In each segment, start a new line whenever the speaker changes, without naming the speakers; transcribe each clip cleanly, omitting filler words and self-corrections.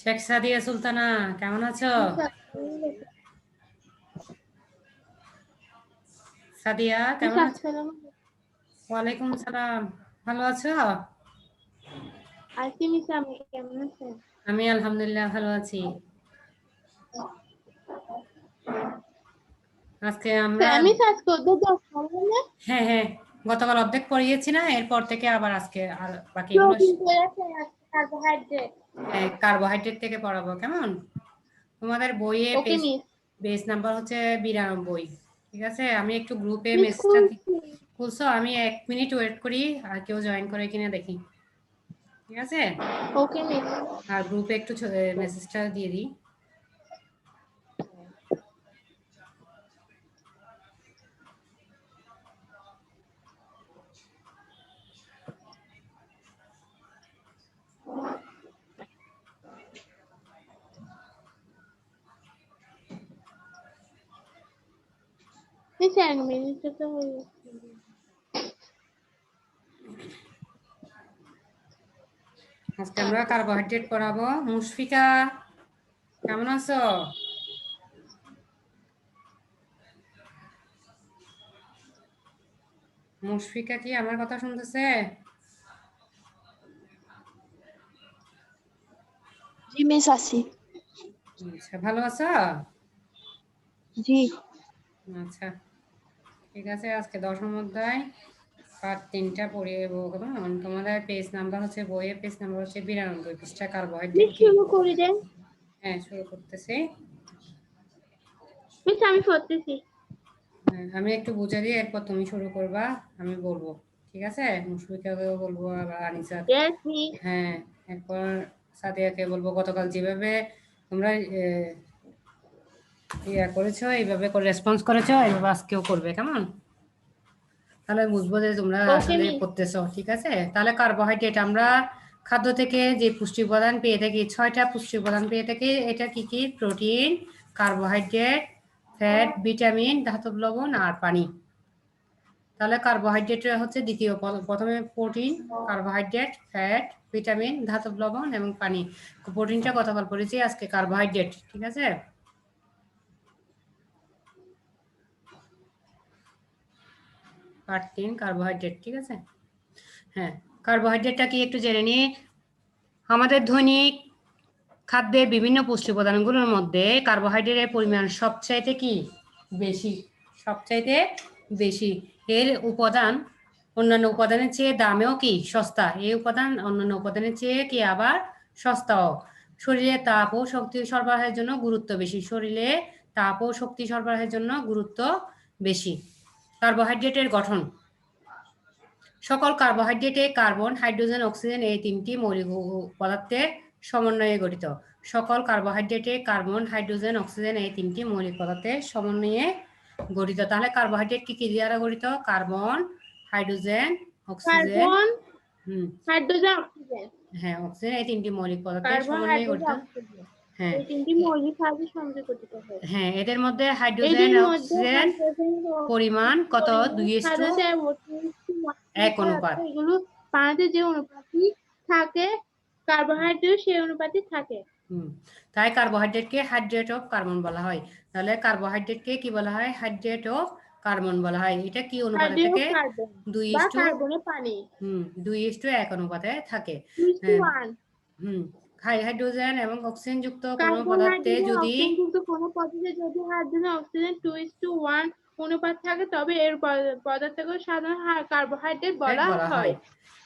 শেখ সাদিয়া সুলতানা, কেমন আছো? সাদিয়া কেমন আছো? ওয়ালাইকুম সালাম। ভালো আছো? আমি আলহামদুলিল্লাহ ভালো আছি। আজকে আমরা হ্যাঁ হ্যাঁ গতকাল অর্ধেক পড়িয়েছি না, এরপর থেকে আবার আজকে আর বাকিগুলো কার্বোহাইড্রেট থেকে পড়াবো। কেমন? তোমাদের বইয়ে পেজ নাম্বার হচ্ছে 92। ঠিক আছে, আমি একটু গ্রুপে মেসেজটা খুলছো, আমি 1 মিনিট ওয়েট করি আর কেউ জয়েন করে কিনা দেখি। ঠিক আছে,
ওকে মিস।
আর গ্রুপে একটু মেসেজটা দিয়ে দিই।
মিস 1 মিনিট তো হয়ে
আজকে আমরা কার্বোহাইড্রেট পড়াবো। মুশফিকা কেমন আছো? মুশফিকা কি আমার কথা শুনতেছে?
জি মিস আছি।
আচ্ছা, ভালো আছো?
জি।
আচ্ছা ঠিক আছে, আজকে দশম অধ্যায় পার্ট 3টা পড়িয়ে দেবো। তোমাদের পেজ নাম্বার হচ্ছে, বইয়ের পেজ নাম্বার হচ্ছে 92 পৃষ্ঠা। কার্বোহাইড্রেট কি?
শুরু করে দেন।
হ্যাঁ, শুরু করতেছি।
মিস আমি পড়তেছি।
আমি একটু বুঝে দিই, এরপর তুমি শুরু করবা, আমি বলবো। ঠিক আছে, মুশফিকাকেও বলবো, আবার আনিসা। হ্যাঁ, এরপর সাদিয়াকে বলবো। গতকাল যেভাবে তোমরা ইয়া করেছো, এইভাবে করে রেসপন্স করেছো, এইভাবে আজকেও করবে। কেমন? তাহলে বুঝবো যে তোমরা আসলে করতেছো। ঠিক আছে, তাহলে কার্বোহাইড্রেট আমরা খাদ্য থেকে যে পুষ্টি উপাদান পেয়ে থাকি, 6টা পুষ্টি উপাদান পেয়ে থাকি। এটা কি কি? প্রোটিন, কার্বোহাইড্রেট, ফ্যাট, ভিটামিন, ধাতব লবণ আর পানি। তাহলে কার্বোহাইড্রেট হচ্ছে দ্বিতীয়। প্রথমে প্রোটিন, কার্বোহাইড্রেট, ফ্যাট, ভিটামিন, ধাতব লবণ এবং পানি। প্রোটিনটা গতকাল পড়েছি, আজকে কার্বোহাইড্রেট। ঠিক আছে, পার্ট 3 কার্বোহাইড্রেট। ঠিক আছে, হ্যাঁ, কার্বোহাইড্রেটটা কি একটু জেনে নিই। আমাদের দৈনিক খাদ্যের বিভিন্ন পুষ্টি উপাদানগুলোর মধ্যে কার্বোহাইড্রেটের পরিমাণ সবচাইতে কি বেশি, সবচাইতে বেশি। এর উপাদান অন্যান্য উপাদানের চেয়ে দামেও কি সস্তা। এই উপাদান অন্যান্য উপাদানের চেয়ে কি আবার সস্তাও। শরীরে তাপ ও শক্তি সরবরাহের জন্য গুরুত্ব বেশি, শরীরে তাপ ও শক্তি সরবরাহের জন্য গুরুত্ব বেশি। কার্বোহাইড্রেটের গঠন। সকল কার্বোহাইড্রেটে কার্বন, হাইড্রোজেন, অক্সিজেন এই 3টি মৌলিক পদার্থের সমন্বয়ে গঠিত। সকল কার্বোহাইড্রেটে কার্বন, হাইড্রোজেন, অক্সিজেন এই 3টি মৌলিক পদার্থের সমন্বয়ে গঠিত। তাহলে কার্বোহাইড্রেট কি কি দ্বারা গঠিত? Carbon, hydrogen, oxygen,
hydrogen, oxygen.
হ্যাঁ, অক্সিজেন এই 3টি মৌলিক পদার্থের সমন্বয়ে গঠিত। হ্যাঁ,
এই 3টি মৌলিক সাহায্যে সমন্বয়ে গঠিত হয়।
হ্যাঁ, এদের মধ্যে হাইড্রোজেন, অক্সিজেন পরিমাণ কত? 2:1 অনুপাত।
এগুলো পানিতে যে অনুপাতই থাকে, কার্বোহাইড্রেট সেই অনুপাতই থাকে।
তাই কার্বোহাইড্রেটকে হাইড্রেট অফ কার্বন বলা হয়। তাহলে কার্বোহাইড্রেটকে কি বলা হয়? হাইড্রেট অফ কার্বন বলা হয়। এটা কি অনুপাতে থাকে? 2:1 অনুপাতে থাকে। হাইড্রোজেন এবং অক্সিজেন যুক্ত কোনো পদার্থে যদি
হাইড্রোজেন অক্সিজেন 2:1 অনুপাত থাকে, তবে এর পদার্থকে সাধারণ কার্বোহাইড্রেট বলা হয়।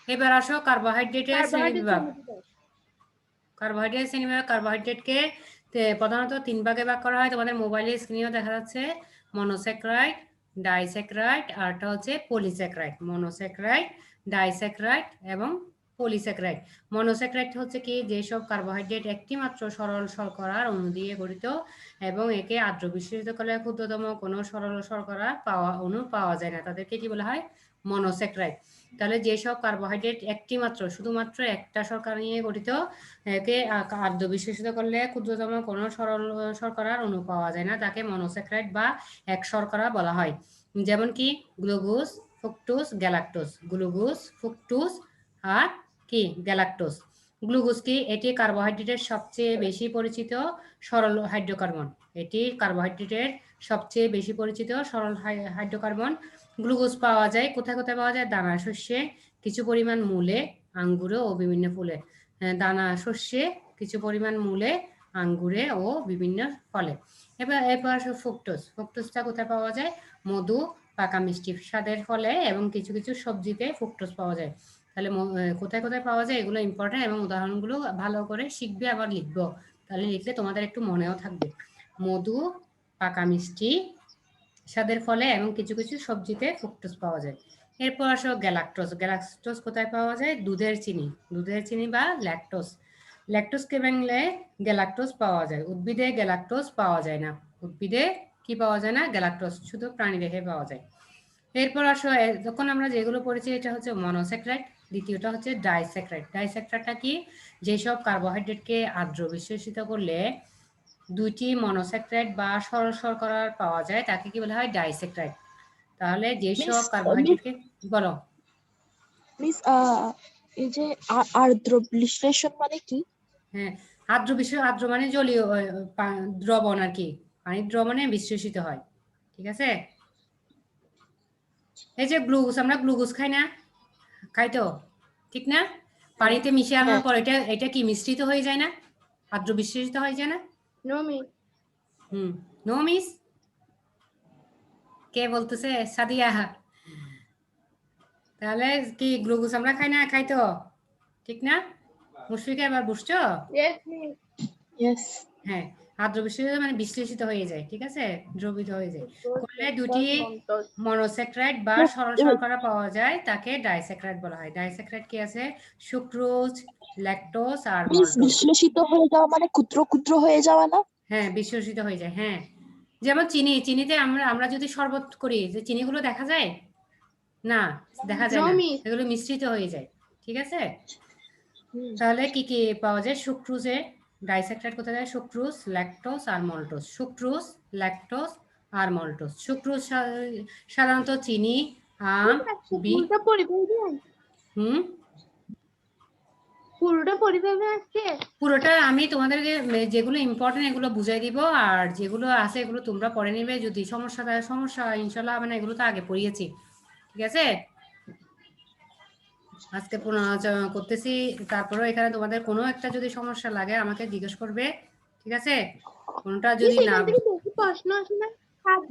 এবার আসো কার্বোহাইড্রেটের শ্রেণীবিভাগ। কার্বোহাইড্রেটকে প্রধানত 3 ভাগে ভাগ করা হয়। তোমাদের মোবাইলের স্ক্রিনেও দেখা যাচ্ছে। মনোস্যাকারাইড, ডাইস্যাকারাইড, আরটা হচ্ছে পলিস্যাকারাইড। মনোস্যাকারাইড, ডাইস্যাকারাইড এবং পলিস্যাকারাইড। মনোস্যাকারাইড হচ্ছে কি? যেসব কার্বোহাইড্রেট একটি মাত্র সরল শর্করার অণু দিয়ে গঠিত এবং একে আদ্র বিশ্লেষিত করলে ক্ষুদ্রতম কোনো সরল শর্করা অণু পাওয়া যায় না, তাদেরকে কি বলা হয়? মনোস্যাকারাইড। তাহলে যেসব কার্বোহাইড্রেট একটি মাত্র, শুধুমাত্র একটা শর্করা নিয়ে গঠিত, একে আদ্র বিশ্লেষিত করলে ক্ষুদ্রতম কোনো সরল শর্করার অণু পাওয়া যায় না, তাকে মনোস্যাকারাইড বা এক শর্করা বলা হয়। যেমন কি? Glucose, fructose, galactose. Glucose, fructose আর কি? গ্যালাক্টোজ। গ্লুকোজ কি? এটি কার্বোহাইড্রেটের সবচেয়ে বেশি পরিচিত সরল হাইড্রোকার্বন। এটি কার্বোহাইড্রেটের সবচেয়ে বেশি পরিচিত সরল হাইড্রোকার্বন। গ্লুকোজ পাওয়া যায় কোথায় কোথায় পাওয়া যায়? দানা শস্যে, কিছু পরিমাণ মূলে, আঙ্গুরে ও বিভিন্ন ফুলে। দানা শস্যে, কিছু পরিমাণ মূলে, আঙ্গুরে ও বিভিন্ন ফলে। এরপর আসো ফ্রুক্টোজ। ফ্রুক্টোজটা কোথায় পাওয়া যায়? মধু, পাকা মিষ্টি স্বাদের ফলে এবং কিছু কিছু সবজিতে ফ্রুক্টোজ পাওয়া যায়। তাহলে কোথায় কোথায় পাওয়া যায় এগুলো ইম্পর্টেন্ট, এবং উদাহরণগুলো ভালো করে শিখবে, আবার লিখবো। তাহলে লিখলে তোমাদের একটু মনেও থাকবে। মধু, পাকা মিষ্টি স্বাদের ফলে এবং কিছু কিছু সবজিতে ফ্রুক্টোজ পাওয়া যায়। এরপর আসো গ্যালাক্টোজ। গ্যালাক্টোজ কোথায় পাওয়া যায়? দুধের চিনি, দুধের চিনি বা ল্যাকটোজ। ল্যাকটোজকে ভাঙলে গ্যালাক্টোজ পাওয়া যায়। উদ্ভিদে গ্যালাক্টোজ পাওয়া যায় না। উদ্ভিদে কি পাওয়া যায় না? গ্যালাক্টোজ শুধু প্রাণীদেহে পাওয়া যায়। এরপর আসো যখন আমরা যেগুলো পড়েছি, এটা হচ্ছে মনোস্যাকারাইড, দ্বিতীয়টা হচ্ছে ডাইস্যাকারাইড। ডাইস্যাকারাইডটা কি? যেসব কার্বোহাইড্রেটকে আর্দ্র বিশ্লেষিত করলে দুইটি মনোস্যাকারাইড বা সরল শর্করা পাওয়া যায় তাকে কি বলা হয়? ডাইস্যাকারাইড। তাহলে যেসব কার্বোহাইড্রেটকে বলো।
মিস এই যে আর্দ্র বিশ্লেষণ মানে কি?
হ্যাঁ, আর্দ্র মানে জলীয় দ্রবণ আর কি, পানির দ্রবণে বিশ্লেষিত হয়। ঠিক আছে? এই যে গ্লুকোজ, আমরা গ্লুকোজ খাই না? খাই তো, ঠিক না? পানিতে মিশে আনার পর এটা এটা কি মিশ্রিত হয়ে যায় না? আর্দ্র বিশ্লেষিত হয়ে যায় না?
No miss.
No miss. কে বলতেছে? সাদিয়া। তাহলে কি গ্লুকোজ আমরা খাই না? খাই তো, ঠিক না? মুশফিকা এবার বুঝছো?
Yes miss.
ইয়েস।
হ্যাঁ, আর্দ্র বিশ্লেষিত মানে বিশ্লেষিত হয়ে যায়, ঠিক আছে, দ্রবিত হয়ে যায়। করলে দুটি মনোস্যাকারাইড বা সরল শর্করা পাওয়া যায়, তাকে ডাইস্যাকারাইড বলা হয়। ডাইস্যাকারাইড কি আছে? সুক্রোজ, ল্যাকটোজ আর
মিস
মল্টোজ।
বিশ্লেষিত হয়ে যাওয়া মানে ক্ষুদ্র ক্ষুদ্র হয়ে যাওয়া না?
হ্যাঁ, বিশ্লেষিত হয়ে যায়। হ্যাঁ, যেমন চিনিতে আমরা যদি শরবত করি, যে চিনিগুলো দেখা যায় না? দেখা যায়
নো
না,
মিস।
এগুলো মিশ্রিত হয়ে যায়। ঠিক আছে? তাহলে কি কি পাওয়া যায়? সুক্রোজে ডাইস্যাকারাইড কোথায় যায়? সুক্রোজ, ল্যাকটোজ আর মল্টোজ। সুক্রোজ, ল্যাকটোজ আর মল্টোজ। সুক্রোজ সাধারণত চিনি, আম,
পুরোটা পরিবেশন,
হুম
পুরোটা পরিবেশন আসছে।
পুরোটা আমি তোমাদেরকে যেগুলো ইম্পর্টেন্ট এগুলো বুঝাই দিব, আর যেগুলো আছে এগুলো তোমরা পড়ে নেবে। যদি সমস্যা ইনশাল্লাহ হবে না, এগুলো তো আগে পড়িয়েছি। ঠিক আছে? আজকে পুনরালোচনা করতেছি। তারপরেও এখানে তোমাদের কোনো একটা যদি সমস্যা লাগে আমাকে জিজ্ঞেস করবে। ঠিক আছে? কোনটা যদি না,
এখান থেকে বেশি প্রশ্ন আসে না?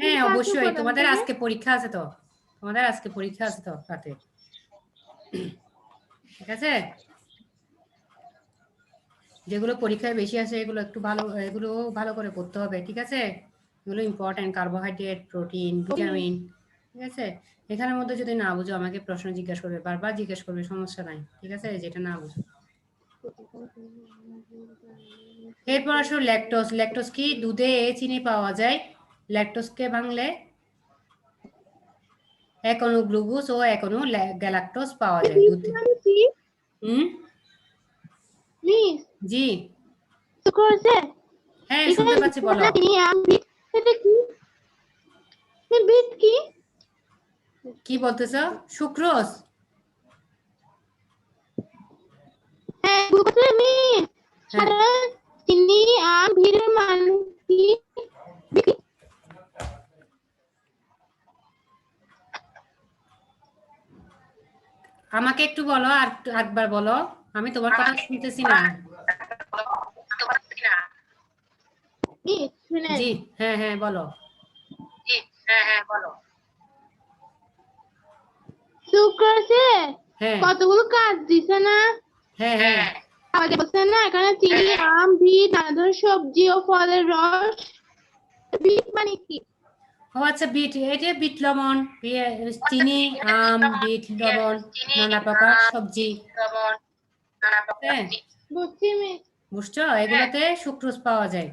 হ্যাঁ অবশ্যই, তোমাদের
থেকে
আজকে পরীক্ষা আছে তো, তোমাদের আজকে পরীক্ষা আছে তো রাতে। ঠিক আছে? যেগুলো পরীক্ষায় বেশি আসে এগুলো একটু এগুলো ভালো করে করতে হবে। ঠিক আছে? এগুলো ইম্পর্টেন্ট, কার্বোহাইড্রেট, প্রোটিন, ভিটামিন। ঠিক আছে? এখানের মধ্যে যদি না বুঝো আমাকে প্রশ্ন জিজ্ঞাসা করবে, বারবার জিজ্ঞেস করবে, সমস্যা নাই। ঠিক আছে? যেটা না বুঝো। এরপর আসো ল্যাকটোজ। ল্যাকটোজ কি? দুধে চিনি পাওয়া যায়। ল্যাকটোজকে ভাঙলে এক অণু গ্লুকোজ ও এক অণু গ্যালাক্টোজ পাওয়া যায় দুধে।
মিস
জি,
করেছে
হ্যাঁ শুনতে পাচ্ছি, বলো।
এটা কি? বিট কি?
কি বলতেছো? সুক্রোজ?
হ্যাঁ বুঝলে মিস।
হ্যাঁ,
সাধারণ চিনি আম ভিড়ের মানুষ কি?
আমাকে একটু বলো, আর একবার বলো, আমি তোমার কথা শুনতেছি না।
মিস শুনেন।
জি, হ্যাঁ হ্যাঁ বলো।
সুক্রোজে
হ্যাঁ
কতগুলো কাজ দিছে না?
হ্যাঁ হ্যাঁ
আগে বলছে না এখানে চিনি আম বিট নানা ধরনের সবজি ও ফলের রস। বিট মানে কি?
ও আচ্ছা, বিট, এই যে বিট লবণ, চিনি, আম, বিট লবণ, নানা প্রকার সবজি। হ্যাঁ,
বুঝছি মিস।
বুঝছো? এগুলোতে সুক্রোজ পাওয়া যায়।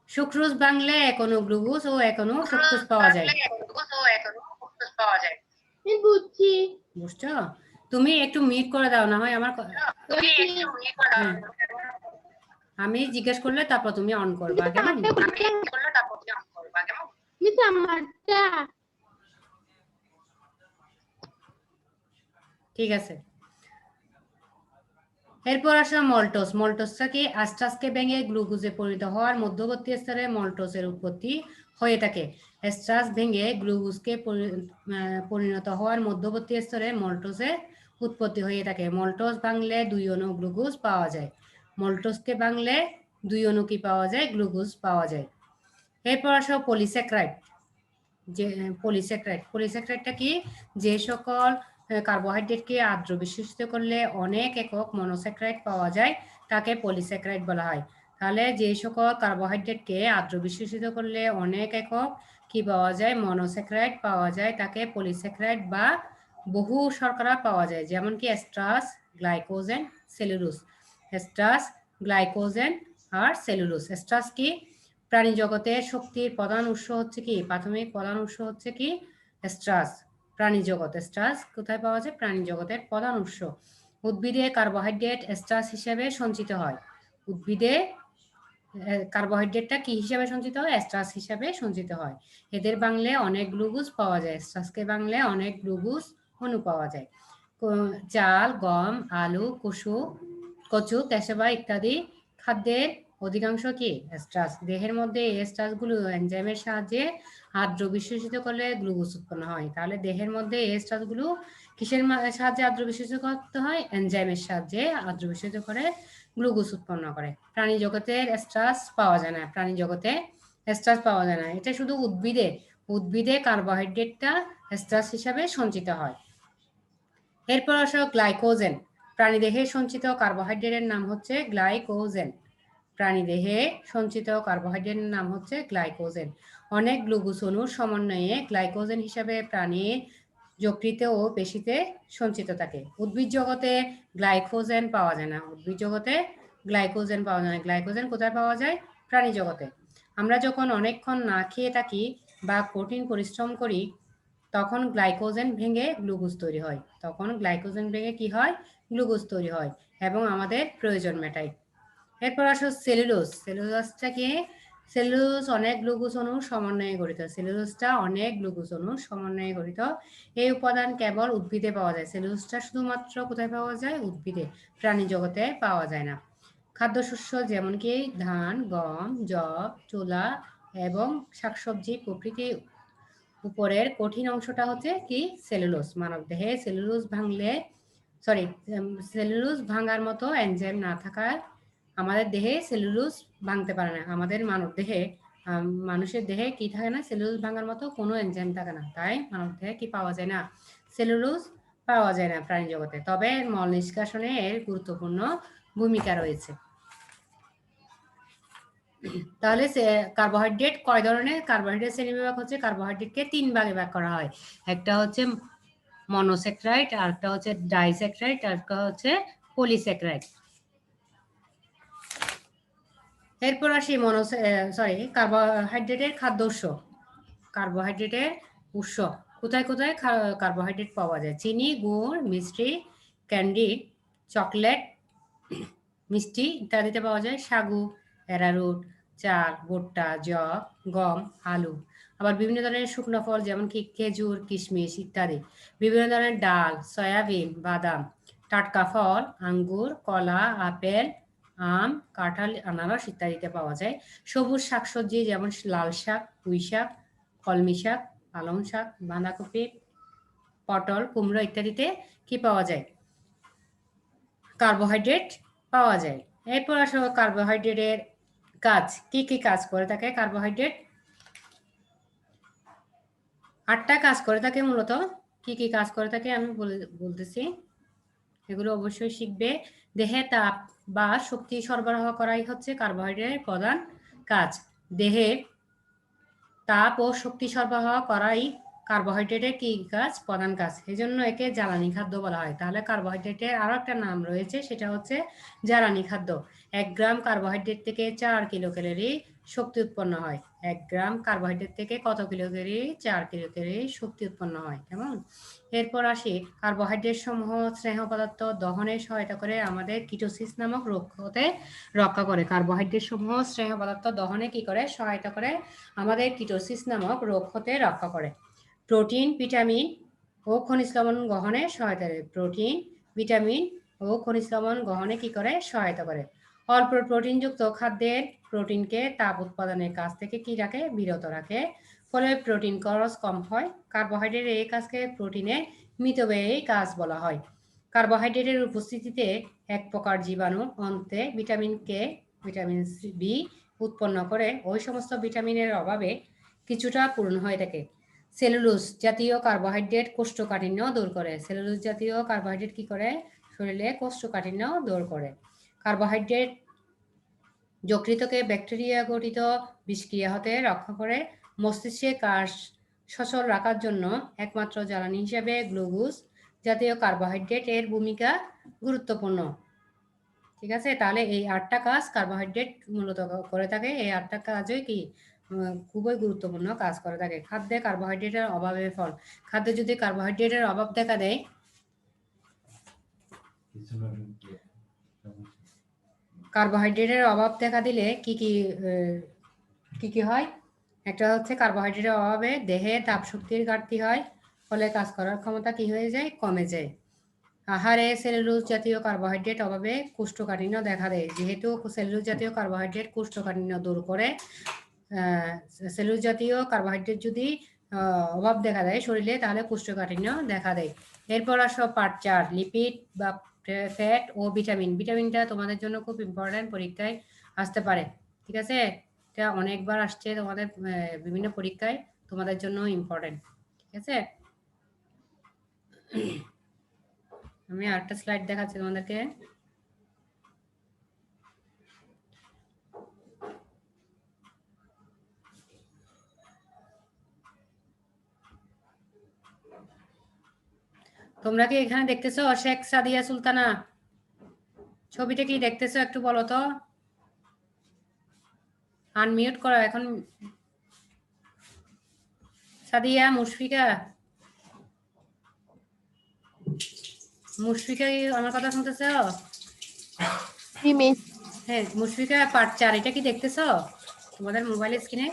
সুক্রোজ ভাঙলে এক অণু গ্লুকোজ ও এক অণু ফ্রুক্টোজ পাওয়া যায়।
বুঝছি।
বুঝছো? তুমি একটু মিট করে দাও, না হয় আমার হ্যাঁ, আমি জিজ্ঞেস করলে তারপর তুমি অন করবা, কেমন?
মিস আমারটা
ঠিক আছে। এরপর আসলে মল্টোস। মল্টোসটা কি অ্যাস্ট্রাসকে ভেঙে গ্লুকোজে পরিণত হওয়ার মধ্যবর্তী স্তরে মল্টোসের উৎপত্তি হয়ে থাকে। অ্যাস্ট্রাস ভেঙে গ্লুকোজকে পরিণত হওয়ার মধ্যবর্তী স্তরে মল্টোসের উৎপত্তি হয়ে থাকে। মল্টোস ভাঙলে 2 অণু গ্লুকোজ পাওয়া যায়। মল্টোসকে ভাঙলে 2 অণু কি পাওয়া যায়? গ্লুকোজ পাওয়া যায়। এরপর আসো পলিস্যাকারাইড। যে পলিস্যাকারাইডটা কি? যে সকল কার্বোহাইড্রেটকে আর্দ্র বিশ্বসিত করলে অনেক একক মনোস্যাকারাইড পাওয়া যায় তাকে পলিস্যাকারাইড বলা হয়। তাহলে যে সকল কার্বোহাইড্রেটকে আর্দ্র বিশ্বসিত করলে অনেক একক কি পাওয়া যায়? মনোস্যাকারাইড পাওয়া যায় তাকে পলিস্যাকারাইড বা বহু শর্করা পাওয়া যায়, যেমন কি starch, glycogen, cellulose. Starch, glycogen আর সেলুলোজ। স্টার্চ কি? প্রাণী জগতের শক্তির প্রধান উৎস হচ্ছে কি? প্রাথমিক প্রধান উৎস হচ্ছে কি? স্টার্চ। প্রাণী জগৎ স্টার্চ কোথায় পাওয়া যায়? প্রাণী জগতের প্রধান উৎস। উদ্ভিদে কার্বোহাইড্রেট স্টার্চ হিসেবে সঞ্চিত হয়। উদ্ভিদে কার্বোহাইড্রেটটা কি হিসাবে সঞ্চিত হয়? স্টার্চ হিসাবে সঞ্চিত হয়। এদের ভাঙলে অনেক গ্লুকোজ পাওয়া যায়। স্টার্চকে ভাঙলে অনেক গ্লুকোজ অণু পাওয়া যায়। চাল, গম, আলু, কচু, কেশবা ইত্যাদি খাদ্যের অধিকাংশ কি? স্টার্চ। দেহের মধ্যে এই স্টার্চগুলো এনজাইমের সাহায্যে আর্দ্র বিশ্বসিত করলে গ্লুকোজ উৎপন্ন হয়। তাহলে দেহের মধ্যে এই স্টার্চগুলো কিসের সাহায্যে আর্দ্র বিশ্বসিত করতে হয়? এনজাইমের সাহায্যে আর্দ্র বিশ্বসিত করে গ্লুকোজ উৎপন্ন করে। প্রাণী জগতের স্টার্চ পাওয়া যায় না। প্রাণী জগতে স্টার্চ পাওয়া যায় না। এটা শুধু উদ্ভিদে কার্বোহাইড্রেটটা স্টার্চ হিসাবে সঞ্চিত হয়। এরপর আসো গ্লাইকোজেন। প্রাণীদেহে সঞ্চিত কার্বোহাইড্রেটের নাম হচ্ছে গ্লাইকোজেন। প্রাণীদেহে সঞ্চিত কার্বোহাইড্রেটের নাম হচ্ছে গ্লাইকোজেন। অনেক গ্লুকোজ অণুর সমন্বয়ে গ্লাইকোজেন হিসাবে প্রাণীর যকৃতে ও পেশিতে সঞ্চিত থাকে। উদ্ভিদ জগতে গ্লাইকোজেন পাওয়া যায় না। উদ্ভিদ জগতে গ্লাইকোজেন পাওয়া যায় না। গ্লাইকোজেন কোথায় পাওয়া যায়? প্রাণী জগতে। আমরা যখন অনেকক্ষণ না খেয়ে থাকি বা কঠিন পরিশ্রম করি তখন গ্লাইকোজেন ভেঙে গ্লুকোজ তৈরি হয়। তখন গ্লাইকোজেন ভেঙে কি হয়? গ্লুকোজ তৈরি হয় এবং আমাদের প্রয়োজন মেটায়। এরপর আসো সেলুলোজ। সেলুলোজটা কি? সেলুলোজ অনেক গ্লুকোজ অণুর সমন্বয়ে গঠিত। সেলুলোজটা অনেক গ্লুকোজ অণুর সমন্বয়ে গঠিত। এই উপাদান কেবল উদ্ভিদে পাওয়া যায়। সেলুলোজটা শুধুমাত্র কোথায় পাওয়া যায়? উদ্ভিদে। প্রাণী জগতে পাওয়া যায় না। খাদ্যশস্য যেমন কি ধান, গম, যব, ছোলা এবং শাকসবজি প্রভৃতি উপরের কঠিন অংশটা হচ্ছে কি? সেলুলোজ। মানবদেহে সেলুলোজ ভাঙার মতো এনজাইম না থাকায় আমাদের দেহে সেলুলোজ ভাঙতে পারে না। আমাদের মানুষের দেহে কি থাকে না? সেলুলোজ ভাঙার মতো কোনো এনজাইম থাকে না। তাই মানব দেহে কি পাওয়া যায় না? সেলুলোজ পাওয়া যায় না প্রাণী জগতে। তবে মল নিষ্কাশনে এর গুরুত্বপূর্ণ ভূমিকা রয়েছে। তাহলে কার্বোহাইড্রেট কয় ধরনের? কার্বোহাইড্রেট শ্রেণীবিভাগ হচ্ছে কার্বোহাইড্রেটকে 3 ভাগে ভাগ করা হয়। একটা হচ্ছে মনোস্যাকারাইড, আরেকটা হচ্ছে ডাইস্যাকারাইড, আরেকটা হচ্ছে পলিস্যাকারাইড। এরপর আসি কার্বোহাইড্রেটের খাদ্য উৎস। কার্বোহাইড্রেটের উৎস কোথায় কোথায় কার্বোহাইড্রেট পাওয়া যায়? চিনি, গুড়, মিষ্টি, ক্যান্ডি, চকলেট, মিষ্টি ইত্যাদিতে পাওয়া যায়। সাগু, অ্যারারুট, চাল, ভুট্টা, যব, গম, আলু। আবার বিভিন্ন ধরনের শুকনো ফল যেমন কি খেজুর, কিশমিশ ইত্যাদি। বিভিন্ন ধরনের ডাল, সয়াবিন, বাদাম, টাটকা ফল, আঙ্গুর, কলা, আপেল, আম, কাঁঠাল, আনারস ইত্যাদিতে পাওয়া যায়। সবুজ শাকসবজি যেমন লাল শাক, পুঁই শাক, কলমি শাক, পালং শাক, বাঁধাকপি, পটল, কুমড়ো ইত্যাদিতে কি পাওয়া যায়? কার্বোহাইড্রেট পাওয়া যায়। এরপর আসো কার্বোহাইড্রেটের কাজ। কি কি কাজ করে থাকে কার্বোহাইড্রেট? 8টা কাজ করে থাকে মূলত। কি কি কাজ করে থাকে আমি বলতেছি, এগুলো অবশ্যই শিখবে। দেহে তাপ বা শক্তি সরবরাহ করাই হচ্ছে কার্বোহাইড্রেটের প্রধান কাজ। দেহে তাপ ও শক্তি সরবরাহ করাই কার্বোহাইড্রেটের কি কাজ? প্রধান কাজ। এজন্য একে জ্বালানি খাদ্য বলা হয়। তাহলে কার্বোহাইড্রেটের আরো একটা নাম রয়েছে, সেটা হচ্ছে জ্বালানি খাদ্য। 1 গ্রাম কার্বোহাইড্রেট থেকে 4 কিলো ক্যালোরি শক্তি উৎপন্ন হয়। 1 গ্রাম কার্বোহাইড্রেট থেকে কত কিলো ক্যালোরি? 4 কিলো ক্যালোরি শক্তি উৎপন্ন হয়। কেমন? এরপর আসি কার্বোহাইড্রেট সমূহ স্নেহ পদার্থ দহনে সহায়তা করে আমাদের কিটোসিস নামক রোগ হতে রক্ষা করে। কার্বোহাইড্রেট সমূহ স্নেহ পদার্থ দহনে কি করে? সহায়তা করে আমাদের কিটোসিস নামক রোগ হতে রক্ষা করে। প্রোটিন, ভিটামিন ও খনিজ লবণ গ্রহণে সহায়তা করে। প্রোটিন, ভিটামিন ও খনিজ লবণ গ্রহণে কি করে সহায়তা করে। অল্প প্রোটিনযুক্ত খাদ্যের প্রোটিনকে তাপ উৎপাদনের কাজ থেকে কি রাখে বিরত রাখে, ফলে প্রোটিন খরচ কম হয়। কার্বোহাইড্রেট এই কাজকে প্রোটিনের মিতব্যয়ী কাজ বলা হয়। কার্বোহাইড্রেটের উপস্থিতিতে এক প্রকার জীবাণু অন্তে ভিটামিন কে, ভিটামিন বি উৎপন্ন করে ওই সমস্ত ভিটামিনের অভাবে কিছুটা পূরণ হয়ে থাকে। সেলুলোজ জাতীয় কার্বোহাইড্রেট কোষ্ঠকাঠিন্য দূর করে। সেলুলোজ জাতীয় কার্বোহাইড্রেট কি করে শরীরে কোষ্ঠকাঠিন্য দূর করে। কার্বোহাইড্রেট যকৃতকে ব্যাকটেরিয়া গঠিত বিষক্রিয়া হতে রক্ষা করে। মস্তিষ্কে কাজ সচল রাখার জন্য একমাত্র জ্বালানি হিসেবে গ্লুকোজ জাতীয় কার্বোহাইড্রেট এর ভূমিকা গুরুত্বপূর্ণ। ঠিক আছে, তাহলে এই 8টা কাজ কার্বোহাইড্রেট মূলত করে থাকে। এই 8টা কাজই কি খুবই গুরুত্বপূর্ণ কাজ করে থাকে। খাদ্যে কার্বোহাইড্রেটের অভাবের ফল। খাদ্যে যদি কার্বোহাইড্রেটের অভাব দেখা দেয়, কার্বোহাইড্রেটের অভাব দেখা দিলে কি কি হয়? একটা হচ্ছে কার্বোহাইড্রেটের অভাবে দেহে তাপশক্তির ঘাটতি হয়, ফলে কাজ করার ক্ষমতা কি হয়ে যায় কমে যায়। আহারে সেলুলোজ জাতীয় কার্বোহাইড্রেট অভাবে কোষ্ঠকাঠিন্য দেখা দেয়। যেহেতু সেলুলোজ জাতীয় কার্বোহাইড্রেট কোষ্ঠকাঠিন্য দূর করে, সেলুলোজ জাতীয় কার্বোহাইড্রেট যদি অভাব দেখা দেয় শরীরে, তাহলে কোষ্ঠকাঠিন্য দেখা দেয়। এরপর আসো পার্ট 4, লিপিড বা ফ্যাট ও ভিটামিন। ভিটামিনটা তোমাদের জন্য খুব ইম্পর্টেন্ট, পরীক্ষায় আসতে পারে। ঠিক আছে, এটা অনেকবার আসছে তোমাদের বিভিন্ন পরীক্ষায়, তোমাদের জন্য ইম্পর্টেন্ট। ঠিক আছে, আমি আরেকটা স্লাইড দেখাচ্ছি তোমাদেরকে। তোমরা কি এখানে দেখতেছো শেখ সাদিয়া সুলতানা? ছবিটা কি দেখতেছো একটু বলো তো। আনমিউট করো এখন। সাদিয়া, মুশফিকা, মুশফিকা আমার কথা শুনতেছো? হ্যাঁ মুশফিকা, পার্ট 4 এটা কি দেখতেছো তোমাদের মোবাইল স্ক্রিনে?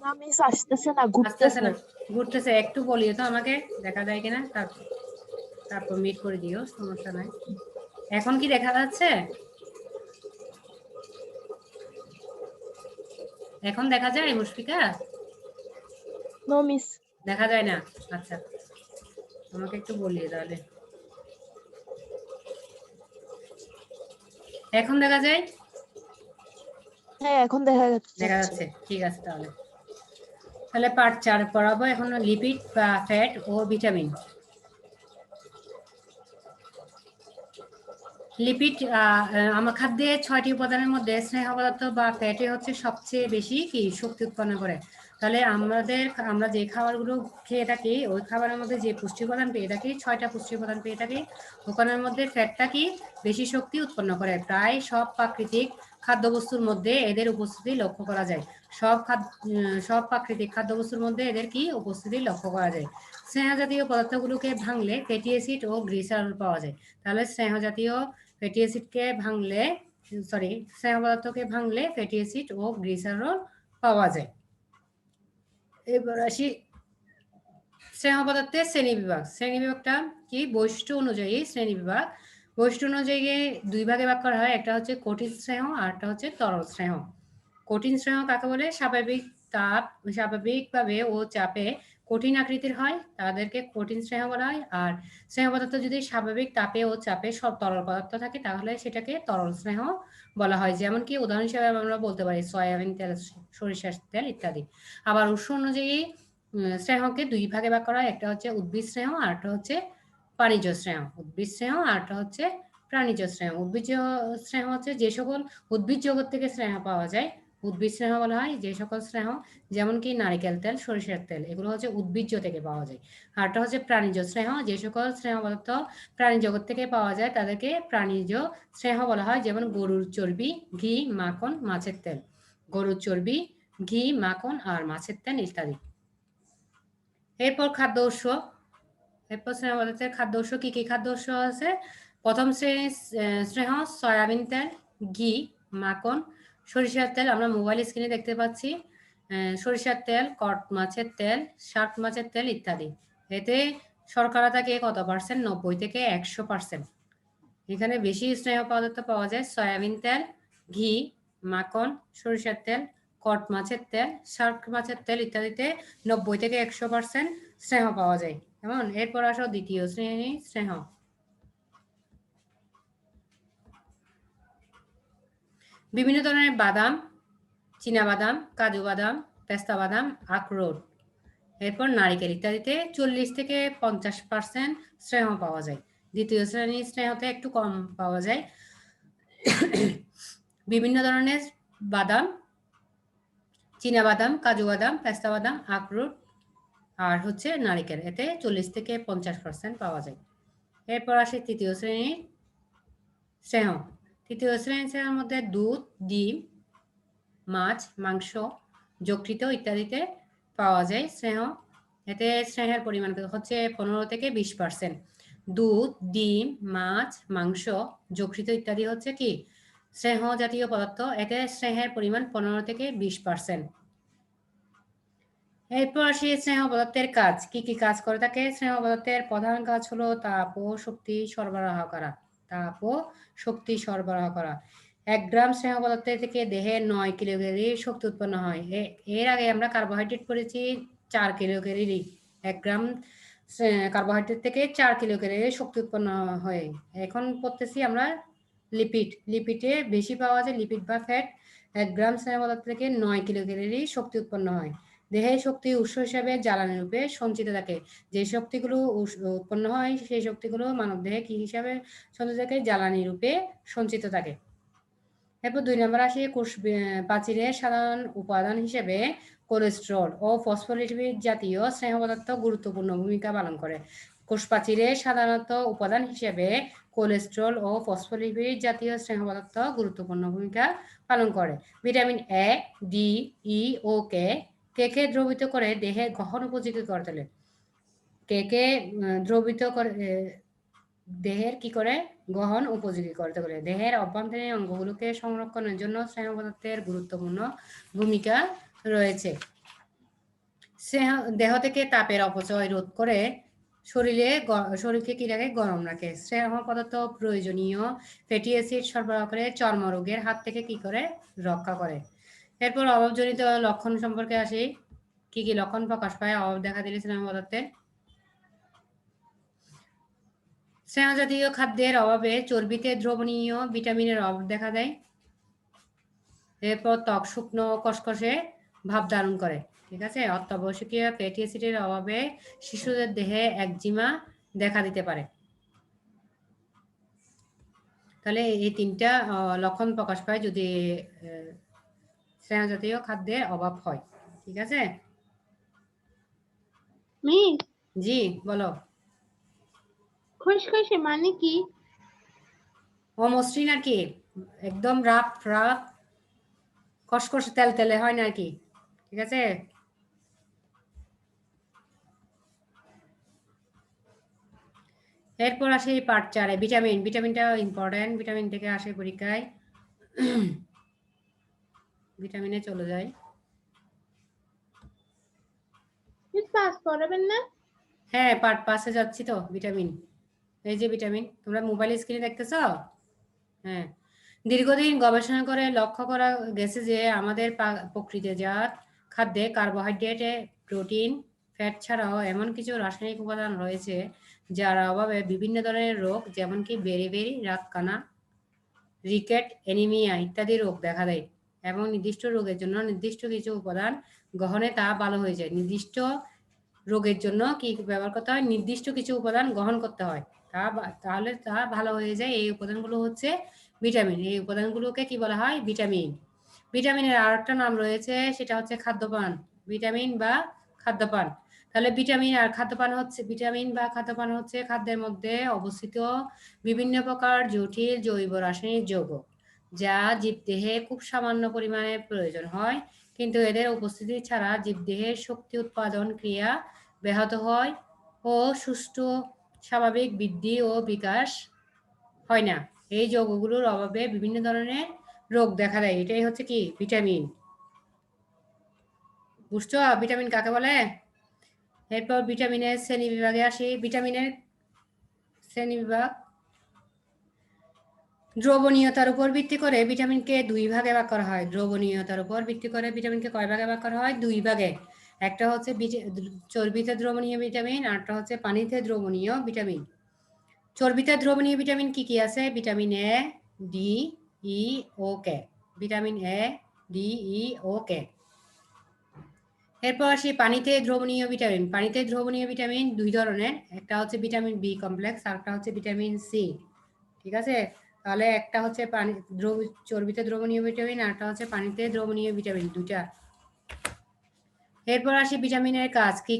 না মিস, আসতেছে না,
আসতেছে
ঘুরতেছে।
না, ঘুরতেছে। একটু বলিও তো আমাকে দেখা যায় কিনা, তারপর মিট করে দিও, সমস্যা নাই। এখন কি দেখা যাচ্ছে? এখন দেখা যায় মুশফিকা?
No miss.
দেখা যায় না? আচ্ছা, আমাকে একটু বলিয়ে তাহলে। এখন দেখা যায়?
হ্যাঁ, এখন দেখা
দেখা যাচ্ছে, ঠিক আছে। তাহলে পার্ট 4 পড়াবো এখন, লিপিড বা ফ্যাট ও ভিটামিন। লিপিড আমার খাদ্যে 6টি উপাদানের মধ্যে স্নেহ পদার্থ বা ফ্যাটে হচ্ছে সবচেয়ে বেশি কি শক্তি উৎপন্ন করে। তাহলে আমরা যে খাবারগুলো খেয়ে থাকি ওই খাবারের মধ্যে যে পুষ্টি উপাদান পেয়ে থাকি, 6টা পুষ্টি উপাদান পেয়ে থাকি, ওখানের মধ্যে ফ্যাটটা কি বেশি শক্তি উৎপন্ন করে। প্রায় সব প্রাকৃতিক খাদ্যবস্তুর মধ্যে এদের উপস্থিতি লক্ষ্য করা যায়। সব প্রাকৃতিক খাদ্যবস্তুর মধ্যে এদের কি উপস্থিতি লক্ষ্য করা যায়। স্নেহ জাতীয় পদার্থগুলোকে ভাঙলে ফ্যাটি অ্যাসিড ও গ্লিসারল পাওয়া যায়। তাহলে স্নেহ জাতীয় ফ্যাটি অ্যাসিডকে ভাঙলে স্নেহ পদার্থকে ভাঙলে ফ্যাটি অ্যাসিড ও গ্লিসারল পাওয়া যায়। এবার আসি স্নেহ পদার্থের শ্রেণীবিভাগটা কি বৈশিষ্ট্য অনুযায়ী শ্রেণীবিভাগ। বৈশিষ্ট্য অনুযায়ী 2 ভাগে ভাগ করা হয়, একটা হচ্ছে কঠিন স্নেহ আর একটা হচ্ছে তরল স্নেহ। কঠিন স্নেহ কাকে বলে? স্বাভাবিকভাবে ও চাপে কঠিন আকৃতির হয়, তাদেরকে কঠিন স্নেহ বলা হয়। আর স্নেহ পদার্থ যদি স্বাভাবিক তাপে ও চাপে সব তরল পদার্থ থাকে তাহলে সেটাকে তরল স্নেহ বলা হয়। যেমন কি উদাহরণ হিসেবে আমরা বলতে পারি সয়াবিন তেল, সরিষার তেল ইত্যাদি। আবার উৎস অনুযায়ী স্নেহকে 2 ভাগে ভাগ করা হয়, একটা হচ্ছে উদ্ভিদ স্নেহ আর একটা হচ্ছে প্রাণীজ স্নেহ। উদ্ভিদ স্নেহ আর একটা হচ্ছে প্রাণীজ স্নেহ। উদ্ভিজ স্নেহ হচ্ছে যে সকল উদ্ভিদ জগৎ থেকে স্নেহ পাওয়া যায়, উদ্ভিদ স্নেহ বলা হয়। যে সকল স্নেহ যেমন কি নারিকেল তেল, সরিষার তেল, এগুলো হচ্ছে উদ্ভিজ্জ থেকে পাওয়া যায়। আরটা হচ্ছে প্রাণীজ স্নেহ, যে সকল স্নেহ পদার্থ প্রাণী জগৎ থেকে পাওয়া যায় তাদেরকে প্রাণীজ স্নেহ বলা হয়। যেমন গরুর চর্বি, ঘি, মাখন, মাছের তেল। গরুর চর্বি, ঘি, মাখন আর মাছের তেল ইত্যাদি। এরপর খাদ্য উৎস। এরপর স্নেহ পদার্থের খাদ্য উৎস কি কি খাদ্য উৎস আছে? প্রথম শ্রেণীর স্নেহ সয়াবিন তেল, ঘি, মাখন, সরিষার তেল আমরা মোবাইল স্ক্রিনে দেখতে পাচ্ছি। সরিষার তেল, কড মাছের তেল, শার্ক মাছের তেল ইত্যাদি। এতে শর্করা থাকে কত পার্সেন্ট? 90 থেকে 100%। এখানে বেশি স্নেহ পদার্থ পাওয়া যায় সয়াবিন তেল, ঘি, মাখন, সরিষার তেল, কড মাছের তেল, শার্ক মাছের তেল ইত্যাদিতে 90 থেকে 100% স্নেহ পাওয়া যায়। কেমন? এরপর আসো দ্বিতীয় শ্রেণী স্নেহ। বিভিন্ন ধরনের বাদাম, চীনাবাদাম, কাজু বাদাম, পেস্তা বাদাম, আখরোট, এরপর নারিকেল ইত্যাদিতে 40 থেকে 50% স্নেহ পাওয়া যায়। দ্বিতীয় শ্রেণীর স্নেহতে একটু কম পাওয়া যায়। বিভিন্ন ধরনের বাদাম, চীনাবাদাম, কাজু বাদাম, পেস্তা বাদাম, আখরোট আর হচ্ছে নারিকেল, এতে 40 থেকে 50% পাওয়া যায়। এরপর আসে তৃতীয় শ্রেণীর স্নেহ। তৃতীয় শ্রেণীর স্নেহের মধ্যে দুধ, ডিম, মাছ, মাংস, যকৃৎ ইত্যাদিতে পাওয়া যায় স্নেহ। এতে স্নেহের পরিমাণ হচ্ছে 15 থেকে 20%। দুধ, ডিম, মাছ, মাংস, যকৃৎ ইত্যাদি হচ্ছে কি স্নেহ জাতীয় পদার্থ, এতে স্নেহের পরিমাণ 15 থেকে 20%। এরপর আসি স্নেহ পদার্থের কাজ। কি কি কাজ করে থাকে? স্নেহ পদার্থের প্রধান কাজ হলো তাপ ও শক্তি সরবরাহ করা। তাপ ও শক্তি সরবরাহ করা। 1 গ্রাম স্নেহ পদার্থ থেকে দেহে 9 কিলোক্যালোরি শক্তি উৎপন্ন হয়। এর আগে আমরা কার্বোহাইড্রেট পড়েছি 4 কিলোক্যালোরি। 1 গ্রাম কার্বোহাইড্রেট থেকে 4 কিলোক্যালোরি শক্তি উৎপন্ন হয়। এখন পড়তেছি আমরা লিপিড। লিপিডে বেশি পাওয়া যায় লিপিড বা ফ্যাট। 1 গ্রাম স্নেহ পদার্থ থেকে 9 কিলোক্যালোরি শক্তি উৎপন্ন হয়। দেহে শক্তি উৎস হিসাবে জ্বালানি রূপে সঞ্চিত থাকে। যে শক্তিগুলো উৎপন্ন হয় সেই শক্তিগুলো মানবদেহে কি হিসাবে সঞ্চিত থাকে? জ্বালানি রূপে সঞ্চিত থাকে। এরপর 2 নম্বর আসি কোষ প্রাচীরের সাধারণ উপাদান হিসেবে কোলেস্টেরল ও ফসফোলিপিড জাতীয় স্নেহ পদার্থ গুরুত্বপূর্ণ ভূমিকা পালন করে। কোষ প্রাচীরের সাধারণত উপাদান হিসেবে কোলেস্টেরল ও ফসফোলিপিড জাতীয় স্নেহ পদার্থ গুরুত্বপূর্ণ ভূমিকা পালন করে। ভিটামিন এ, ডি, ই ও কে কে দ্রবীভূত করে দেহে গ্রহণ উপযোগী করে তোলে। কে দ্রবীভূত করে দেহের কি করে? গ্রহণ উপযোগী করতে পারে। দেহের অভ্যন্তরীণ অঙ্গগুলোকে সংরক্ষণের জন্য স্নেহ পদার্থের গুরুত্বপূর্ণ ভূমিকা রয়েছে। দেহ থেকে তাপের অপচয় রোধ করে শরীরকে কি রাখে? গরম রাখে। স্নেহ পদার্থ প্রয়োজনীয় ফ্যাটি অ্যাসিড সরবরাহ করে চর্মরোগের হাত থেকে কি করে? রক্ষা করে। এরপর অভাবজনিত লক্ষণ সম্পর্কে আসি। কি কি লক্ষণ প্রকাশ পায় অভাব দেখা দিলে স্নেহ পদার্থের? স্নেহ জাতীয় খাদ্যের অভাবে চর্বিতে দ্রবণীয় ভিটামিনের অভাব দেখা দেয়। এরপর ত্বক শুকনো কসকসে ভাব ধারণ করে। ঠিক আছে? অত্যাবশ্যকীয় ফ্যাটি অ্যাসিডের অভাবে শিশুদের দেহে একজিমা দেখা দিতে পারে। তাহলে এই 3টা লক্ষণ প্রকাশ পায় যদি স্নেহ জাতীয় খাদ্যের অভাব হয়। ঠিক আছে?
মিস,
জি বলো।
খসখসে মানে কি?
অমসৃণ আর কি, একদম রাফ কসকসে তেলে হয় না আর কি। ঠিক আছে? এরপর আসে পার্ট 4-এ ভিটামিন। ভিটামিনটা ইম্পর্টেন্ট, ভিটামিন থেকে আসে পরীক্ষায়। ভিটামিনে চলে যায়।
মিস পাস করাবেন না?
হ্যাঁ, পার্ট 5-এ যাচ্ছি তো। ভিটামিন, এই যে ভিটামিন তোমরা মোবাইল স্ক্রিনে দেখতেছো। হ্যাঁ, দীর্ঘদিন গবেষণা করে লক্ষ্য করা গেছে যে আমাদের প্রকৃতিজাত খাদ্যে কার্বোহাইড্রেটে প্রোটিন, ফ্যাট ছাড়াও এমন কিছু রাসায়নিক উপাদান রয়েছে যার অভাবে বিভিন্ন ধরনের রোগ যেমন কি বেরি রাতকানা, রিকেট, অ্যানিমিয়া ইত্যাদি রোগ দেখা দেয়। এবং নির্দিষ্ট রোগের জন্য নির্দিষ্ট কিছু উপাদান গ্রহণে তা ভালো হয়ে যায়। নির্দিষ্ট রোগের জন্য কি ব্যবহার করতে হয়? নির্দিষ্ট কিছু উপাদান গ্রহণ করতে হয়। তাহলে তা ভালো হয়ে যায়। এই উপাদানগুলো হচ্ছে ভিটামিন। এই উপাদানগুলোকে কি বলা হয়? ভিটামিন। ভিটামিনের আরেকটা নাম রয়েছে, সেটা হচ্ছে খাদ্যপান। ভিটামিন বা খাদ্যপান। তাহলে ভিটামিন আর খাদ্যপান হচ্ছে, ভিটামিন বা খাদ্যপান হচ্ছে খাদ্যের মধ্যে অবস্থিত বিভিন্ন প্রকার জটিল জৈব রাসায়নিক যৌগ যা জীবদেহে খুব সামান্য পরিমাণে প্রয়োজন হয়, কিন্তু এদের উপস্থিতি ছাড়া জীবদেহের শক্তি উৎপাদন ক্রিয়া ব্যাহত হয় ও সুষ্ঠু স্বাভাবিক বৃদ্ধি ও বিকাশ হয় না। এই যৌগগুলোর অভাবে বিভিন্ন ধরনের রোগ দেখা দেয়। এটাই হচ্ছে কি? ভিটামিন। বুঝছো ভিটামিন কাকে বলে? এরপর ভিটামিনের শ্রেণী বিভাগে আসি। ভিটামিনের শ্রেণী বিভাগ। দ্রবণীয়তার উপর ভিত্তি করে ভিটামিনকে 2 ভাগে ভাগ করা হয়। দ্রবণীয়তার উপর ভিত্তি করে ভিটামিনকে কয় ভাগে ভাগ করা হয়? 2 ভাগে। একটা হচ্ছে চর্বিতে দ্রবণীয় ভিটামিন, আরটা হচ্ছে পানিতে দ্রবণীয় ভিটামিন। চর্বিতে দ্রবণীয় ভিটামিন কি কি আছে? ভিটামিন এ, ডি, ই ও K. Vitamin A, D, E ও কে। এরপর আসি পানিতে দ্রবণীয় ভিটামিন। পানিতে দ্রবণীয় ভিটামিন 2 ধরনের। একটা হচ্ছে ভিটামিন বি কমপ্লেক্স, আর একটা হচ্ছে ভিটামিন সি। ঠিক আছে? তাহলে একটা হচ্ছে চর্বিতে দ্রবণীয় ভিটামিন, আর একটা হচ্ছে পানিতে দ্রবণীয় ভিটামিন, দুইটা। এরপর আসি ভিটামিনের কাজ। কি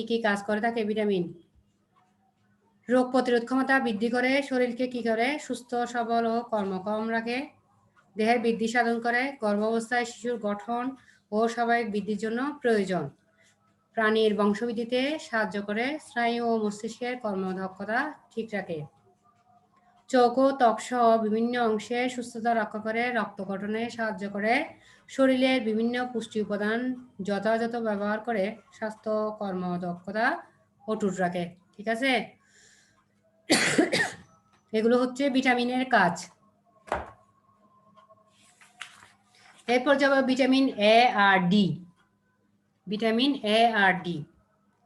কি কাজ করে থাকে ভিটামিন? রোগ প্রতিরোধ ক্ষমতা বৃদ্ধি করে, শরীরকে কি করে? সুস্থ সবল ও কর্মক্ষম রাখে, দেহের বৃদ্ধি সাধন করে, গর্ভাবস্থায় শিশুর গঠন ও স্বাভাবিক বৃদ্ধির জন্য প্রয়োজন, প্রাণীর বংশবৃদ্ধিতে সাহায্য করে, স্নায়ু ও মস্তিষ্কের কর্মদক্ষতা ঠিক রাখে, চোখ ও ত্বক সহ বিভিন্ন অংশে সুস্থতা রক্ষা করে, রক্ত গঠনে সাহায্য করে, শরীরের বিভিন্ন পুষ্টি উপাদান যথাযথ ব্যবহার করে স্বাস্থ্য কর্মদক্ষতা অটুট রাখে। ঠিক আছে? এগুলো হচ্ছে ভিটামিনের কাজ। এরপর যাবো ভিটামিন এ আর ডি। ভিটামিন এ আর ডি,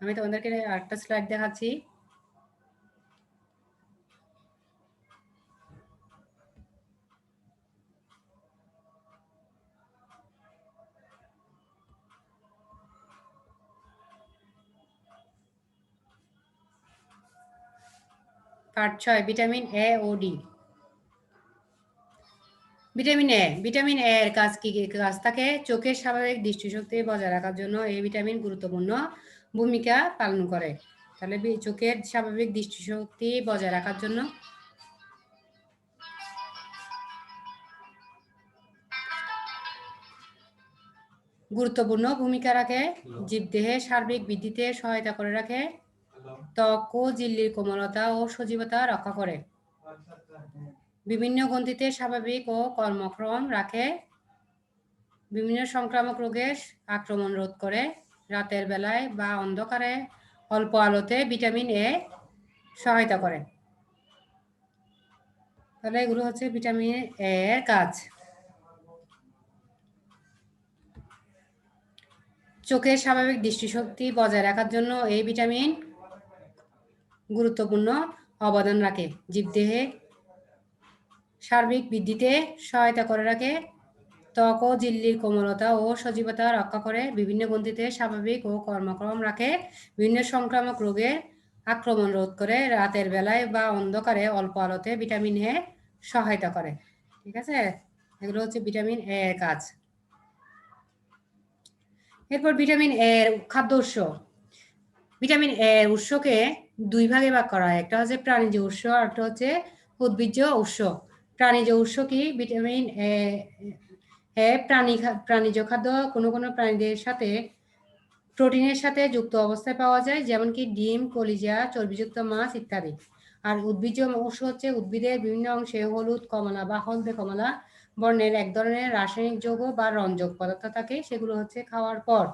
আমি তোমাদেরকে আরেকটা স্লাইড দেখাচ্ছি। পার্ট 6, ভিটামিন এ ও ডি। ভিটামিন এ এর কাজ কি কাজ থাকে? চোখের স্বাভাবিক দৃষ্টিশক্তি বজায় রাখার জন্য এই ভিটামিন গুরুত্বপূর্ণ ভূমিকা পালন করে। তাহলে চোখের স্বাভাবিক দৃষ্টিশক্তি বজায় রাখার জন্য গুরুত্বপূর্ণ ভূমিকা রাখে, জীবদেহে সার্বিক বৃদ্ধিতে সহায়তা করে রাখে, ত্বক ও ঝিল্লির কোমলতা ও সজীবতা রক্ষা করে, বিভিন্ন গ্রন্থিতে স্বাভাবিক ও কর্মক্ষম রাখে, বিভিন্ন সংক্রামক রোগের আক্রমণ রোধ করে, রাতের বেলায় বা অন্ধকারে অল্প আলোতে ভিটামিন এ সহায়তা করে। তাহলে এগুলো হচ্ছে ভিটামিন এ এর কাজ। চোখের স্বাভাবিক দৃষ্টিশক্তি বজায় রাখার জন্য এই ভিটামিন গুরুত্বপূর্ণ অবদান রাখে, জীবদেহে সার্বিক বৃদ্ধিতে সহায়তা করে রাখে, ত্বক ও ঝিল্লির কোমলতা ও সজীবতা রক্ষা করে, বিভিন্ন গ্রন্থিতে স্বাভাবিক ও কর্মক্ষম রাখে, বিভিন্ন সংক্রামক রোগের আক্রমণ রোধ করে, রাতের বেলায় বা অন্ধকারে অল্প আলোতে ভিটামিন এ সহায়তা করে। ঠিক আছে? এগুলো হচ্ছে ভিটামিন এ এর কাজ। এরপর ভিটামিন এর খাদ্য উৎস। ভিটামিন এর উৎসকে 2 ভাগে ভাগ করা হয়। একটা হচ্ছে প্রাণীজ উৎস, আর একটা হচ্ছে উদ্ভিজ্জ উৎস। প্রাণীজ উৎস কি? ভিটামিন এ প্রাণীজ খাদ্য কোনো কোনো প্রাণীদের সাথে প্রোটিনের সাথে যুক্ত অবস্থায় পাওয়া যায়, যেমন কি ডিম, কলিজা, চর্বিযুক্ত মাছ ইত্যাদি। আর উদ্ভিজ্জ উৎস হচ্ছে উদ্ভিদের বিভিন্ন অংশে হলুদ কমলা বা হলদে কমলা বর্ণের এক ধরনের রাসায়নিক যৌগ বা রঞ্জক পদার্থ থাকে, সেগুলো হচ্ছে খাওয়ার পর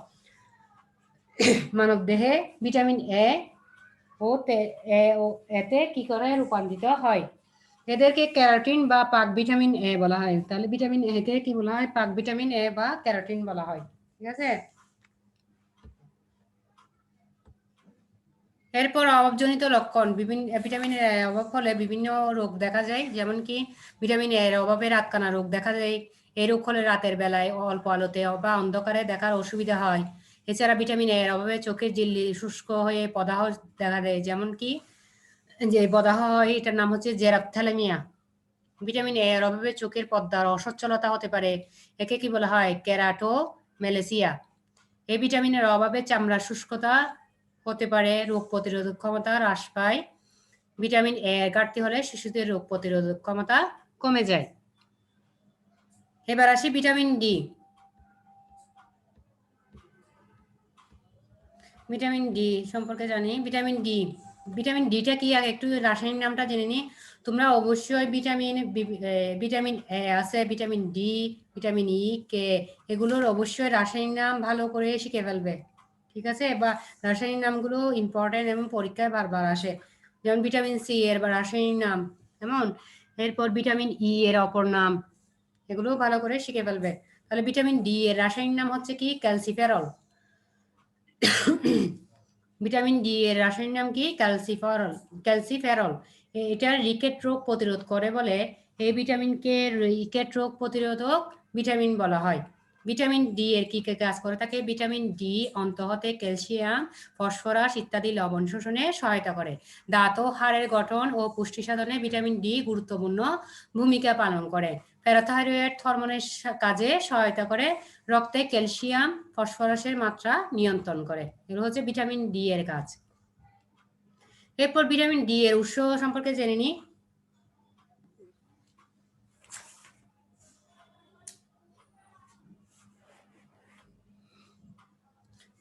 মানব দেহে ভিটামিন এ ও এতে কি করে রূপান্তরিত হয়। এদেরকে ক্যারোটিন বা পাক ভিটামিন এ বলা হয়। তাহলে ভিটামিন এ কে কি বলা হয়? পাক ভিটামিন এ বা ক্যারোটিন বলা হয়। ঠিক আছে? এরপর অভাবজনিত লক্ষণ। বিভিন্ন ভিটামিনের অভাব হলে বিভিন্ন রোগ দেখা যায়, যেমন কি ভিটামিন এর অভাবে রাতকানা রোগ দেখা যায়। এই রোগ হলে রাতের বেলায় অল্প আলোতে বা অন্ধকারে দেখার অসুবিধা হয়। এছাড়া ভিটামিন এর অভাবে চোখের ঝিল্লি শুষ্ক হয়ে প্রদাহ দেখা দেয়, যেমন কি যে প্রদাহ হয়, এটার নাম হচ্ছে জেরাপথ্যালামিয়া। ভিটামিন এর অভাবে চোখের পর্দার অসচ্ছলতা হতে পারে, একে কি বলা হয়? কেরাটোমেলেসিয়া। এই ভিটামিনের অভাবে চামড়ার শুষ্কতা হতে পারে, রোগ প্রতিরোধক ক্ষমতা হ্রাস পায়। ভিটামিন এ এর ঘাটতি হলে শিশুদের রোগ প্রতিরোধক ক্ষমতা কমে যায়। এবার আসি ভিটামিন ডি। ভিটামিন ডি সম্পর্কে জানি। ভিটামিন ডিটা কি আগে একটু রাসায়নিক নামটা জেনে নিই। তোমরা অবশ্যই ভিটামিন এ আছে, ভিটামিন ডি, ভিটামিন ই, কে, এগুলোর অবশ্যই রাসায়নিক নাম ভালো করে শিখে ফেলবে। ঠিক আছে? বা রাসায়নিক নামগুলো ইম্পর্টেন্ট এবং পরীক্ষায় বারবার আসে। যেমন ভিটামিন সি এর বা রাসায়নিক নাম এমন এরপর ভিটামিন ই এর অপর নাম, এগুলো ভালো করে শিখে ফেলবে। তাহলে ভিটামিন ডি এর রাসায়নিক নাম হচ্ছে কি? ক্যালসিফেরল। ভিটামিন ডি এর রাসায়নিক নাম কি? ক্যালসিফেরল। এটার রিকেট রোগ প্রতিরোধ করে বলে এই ভিটামিনকে রিকেট রোগ প্রতিরোধক ভিটামিন বলা হয়। ভিটামিন ডি এর কি কাজ করে থাকে? ভিটামিন ডি অন্তঃতে ক্যালসিয়াম, ফসফরাস ইত্যাদি লবণ শোষণে সহায়তা করে। দাঁত ও হাড়ের গঠন ও পুষ্টি সাধনে ভিটামিন ডি গুরুত্বপূর্ণ ভূমিকা পালন করে। প্যারাথাইরয়েড হরমোনের কাজে সহায়তা করে। রক্তে ক্যালসিয়াম, ফসফরাসের মাত্রা নিয়ন্ত্রণ করে। এগুলো হচ্ছে ভিটামিন ডি এর কাজ। এরপর ভিটামিন ডি এর উৎস সম্পর্কে জেনে নিই।